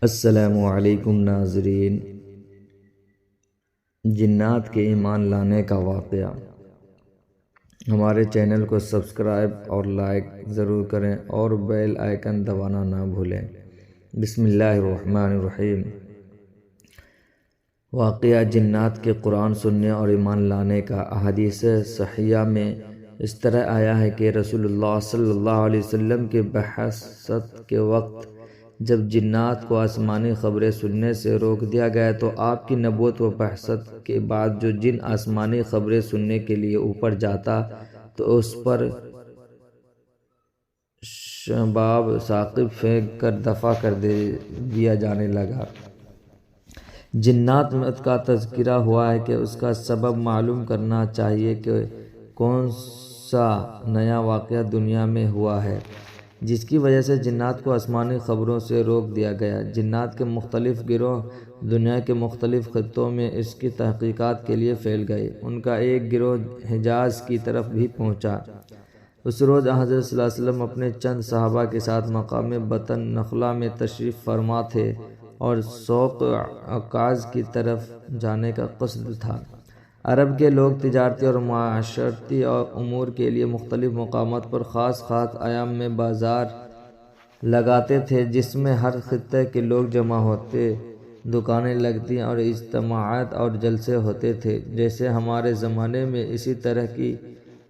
السلام علیکم ناظرین، جنات کے ایمان لانے کا واقعہ۔ ہمارے چینل کو سبسکرائب اور لائک ضرور کریں اور بیل آئیکن دبانا نہ بھولیں۔ بسم اللہ الرحمن الرحیم۔ واقعہ جنات کے قرآن سننے اور ایمان لانے کا۔ احادیث صحیحہ میں اس طرح آیا ہے کہ رسول اللہ صلی اللہ علیہ وسلم کے بعثت کے وقت جب جنات کو آسمانی خبریں سننے سے روک دیا گیا تو آپ کی نبوت و بعثت کے بعد جو جن آسمانی خبریں سننے کے لیے اوپر جاتا تو اس پر شباب ثاقب پھینک کر دفع کر دیا جانے لگا۔ جنات مت کا تذکرہ ہوا ہے کہ اس کا سبب معلوم کرنا چاہیے کہ کون سا نیا واقعہ دنیا میں ہوا ہے جس کی وجہ سے جنات کو آسمانی خبروں سے روک دیا گیا۔ جنات کے مختلف گروہ دنیا کے مختلف خطوں میں اس کی تحقیقات کے لیے پھیل گئے۔ ان کا ایک گروہ حجاز کی طرف بھی پہنچا۔ اس روز حضرت صلی اللہ علیہ وسلم اپنے چند صحابہ کے ساتھ مقام بطن نخلہ میں تشریف فرما تھے اور سوق عکاظ کی طرف جانے کا قصد تھا۔ عرب کے لوگ تجارتی اور معاشرتی امور کے لیے مختلف مقامات پر خاص ایام میں بازار لگاتے تھے جس میں ہر خطے کے لوگ جمع ہوتے، دکانیں لگتی اور اجتماعات اور جلسے ہوتے تھے۔ جیسے ہمارے زمانے میں اسی طرح کی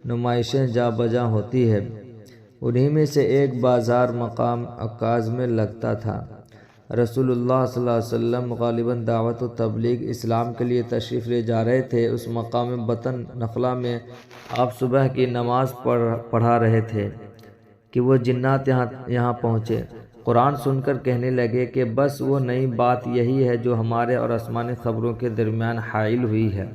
نمائشیں جا بجا ہوتی ہیں، انہی میں سے ایک بازار مقام عکاظ میں لگتا تھا۔ رسول اللہ صلی اللہ علیہ وسلم غالباً دعوت و تبلیغ اسلام کے لیے تشریف لے جا رہے تھے۔ اس مقام بطن نخلہ میں آپ صبح کی نماز پڑھا رہے تھے کہ وہ جنات یہاں پہنچے۔ قرآن سن کر کہنے لگے کہ بس وہ نئی بات یہی ہے جو ہمارے اور آسمانی خبروں کے درمیان حائل ہوئی ہے۔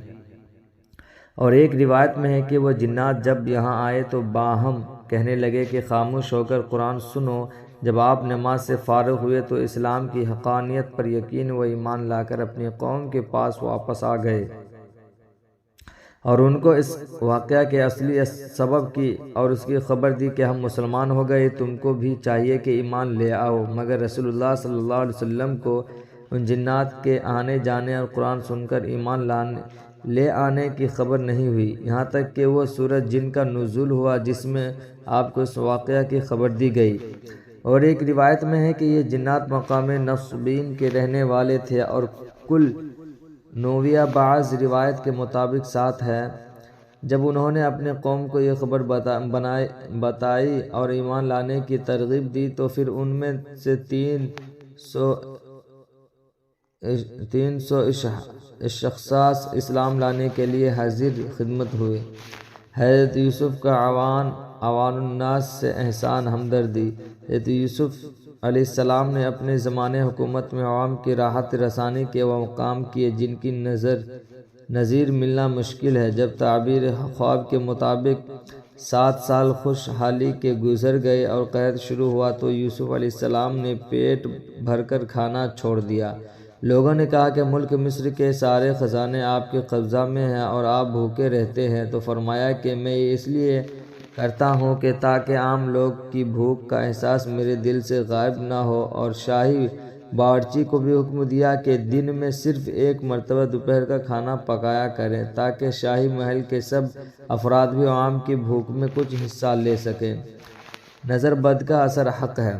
اور ایک روایت میں ہے کہ وہ جنات جب یہاں آئے تو باہم کہنے لگے کہ خاموش ہو کر قرآن سنو۔ جب آپ نماز سے فارغ ہوئے تو اسلام کی حقانیت پر یقین و ایمان لا کر اپنی قوم کے پاس واپس آ گئے اور ان کو اس واقعہ کے اصلی سبب کی اور اس کی خبر دی کہ ہم مسلمان ہو گئے، تم کو بھی چاہیے کہ ایمان لے آؤ۔ مگر رسول اللہ صلی اللہ علیہ وسلم کو ان جنات کے آنے جانے اور قرآن سن کر ایمان لے آنے کی خبر نہیں ہوئی، یہاں تک کہ وہ سورۃ جن کا نزول ہوا جس میں آپ کو اس واقعہ کی خبر دی گئی۔ اور ایک روایت میں ہے کہ یہ جنات مقام نصبین کے رہنے والے تھے اور کل نویہ بعض روایت کے مطابق 7 ہے۔ جب انہوں نے اپنے قوم کو یہ خبر بتائی اور ایمان لانے کی ترغیب دی تو پھر ان میں سے 300 شخص اسلام لانے کے لیے حاضر خدمت ہوئے۔ حضرت یوسف کا عوان الناس سے احسان ہمدردی۔ حضرت یوسف علیہ السلام نے اپنے زمانے حکومت میں عوام کی راحت رسانی کے وہ کام کیے جن کی نظیر ملنا مشکل ہے۔ جب تعبیر خواب کے مطابق 7 سال خوشحالی کے گزر گئے اور قحط شروع ہوا تو یوسف علیہ السلام نے پیٹ بھر کر کھانا چھوڑ دیا۔ لوگوں نے کہا کہ ملک مصر کے سارے خزانے آپ کے قبضہ میں ہیں اور آپ بھوکے رہتے ہیں، تو فرمایا کہ میں یہ اس لیے کرتا ہوں کہ تاکہ عام لوگ کی بھوک کا احساس میرے دل سے غائب نہ ہو۔ اور شاہی باورچی کو بھی حکم دیا کہ دن میں صرف ایک مرتبہ دوپہر کا کھانا پکایا کریں تاکہ شاہی محل کے سب افراد بھی عوام کی بھوک میں کچھ حصہ لے سکیں۔ نظر بد کا اثر حق ہے۔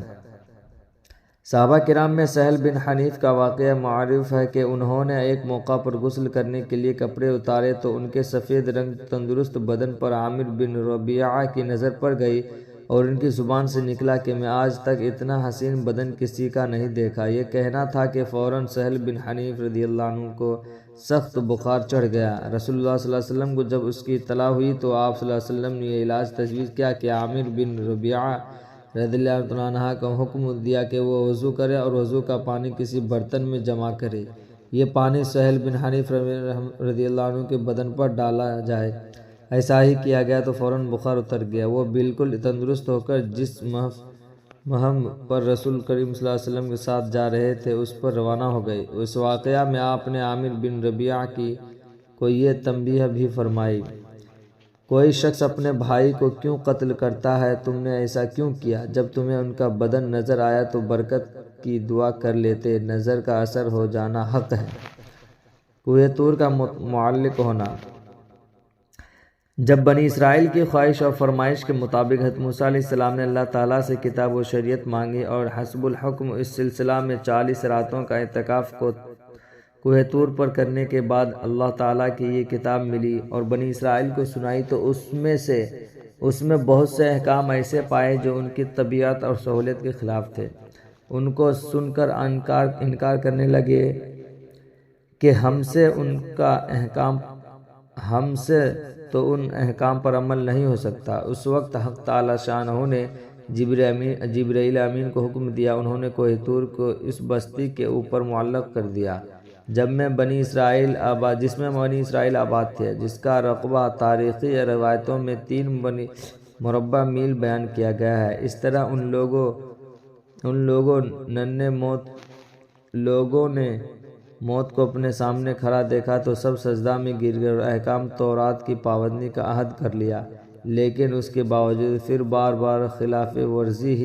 صحابہ کرام میں سہل بن حنیف کا واقعہ معروف ہے کہ انہوں نے ایک موقع پر غسل کرنے کے لیے کپڑے اتارے تو ان کے سفید رنگ تندرست بدن پر عامر بن ربیعہ کی نظر پڑ گئی اور ان کی زبان سے نکلا کہ میں آج تک اتنا حسین بدن کسی کا نہیں دیکھا۔ یہ کہنا تھا کہ فوراً سہل بن حنیف رضی اللہ عنہ کو سخت بخار چڑھ گیا۔ رسول اللہ صلی اللہ علیہ وسلم کو جب اس کی اطلاع ہوئی تو آپ صلی اللہ علیہ وسلم نے یہ علاج تجویز کیا کہ عامر بن ربیعہ رضی اللہ عنہ کا حکم دیا کہ وہ وضو کرے اور وضو کا پانی کسی برتن میں جمع کرے۔ یہ پانی سہل بن حنیف رضی اللہ عنہ کے بدن پر ڈالا جائے۔ ایسا ہی کیا گیا تو فوراً بخار اتر گیا۔ وہ بالکل تندرست ہو کر جس مہم پر رسول کریم صلی اللہ علیہ وسلم کے ساتھ جا رہے تھے اس پر روانہ ہو گئے۔ اس واقعہ میں آپ نے عامر بن ربیعہ کو یہ تنبیہ بھی فرمائی، کوئی شخص اپنے بھائی کو کیوں قتل کرتا ہے؟ تم نے ایسا کیوں کیا؟ جب تمہیں ان کا بدن نظر آیا تو برکت کی دعا کر لیتے۔ نظر کا اثر ہو جانا حق ہے۔ کوہ طور کا معلق ہونا۔ جب بنی اسرائیل کی خواہش اور فرمائش کے مطابق حضرت موسیٰ علیہ السلام نے اللہ تعالیٰ سے کتاب و شریعت مانگی اور حسب الحکم اس سلسلہ میں 40 راتوں کا اعتکاف کو کوہ طور پر کرنے کے بعد اللہ تعالیٰ کی یہ کتاب ملی اور بنی اسرائیل کو سنائی تو اس میں بہت سے احکام ایسے پائے جو ان کی طبیعت اور سہولت کے خلاف تھے۔ ان کو سن کر انکار کرنے لگے کہ ہم سے تو ان احکام پر عمل نہیں ہو سکتا۔ اس وقت حق تعالی شانہ نے جبرائیل امین کو حکم دیا۔ انہوں نے کوہ طور کو اس بستی کے اوپر معلق کر دیا جس میں بنی اسرائیل آباد تھے، جس کا رقبہ تاریخی روایتوں میں 3 مربع میل بیان کیا گیا ہے۔ اس طرح ان لوگوں نے موت کو اپنے سامنے کھڑا دیکھا تو سب سجدہ میں گر گئے اور احکام تورات کی پابندی کا عہد کر لیا، لیکن اس کے باوجود پھر بار بار خلاف ورزی ہی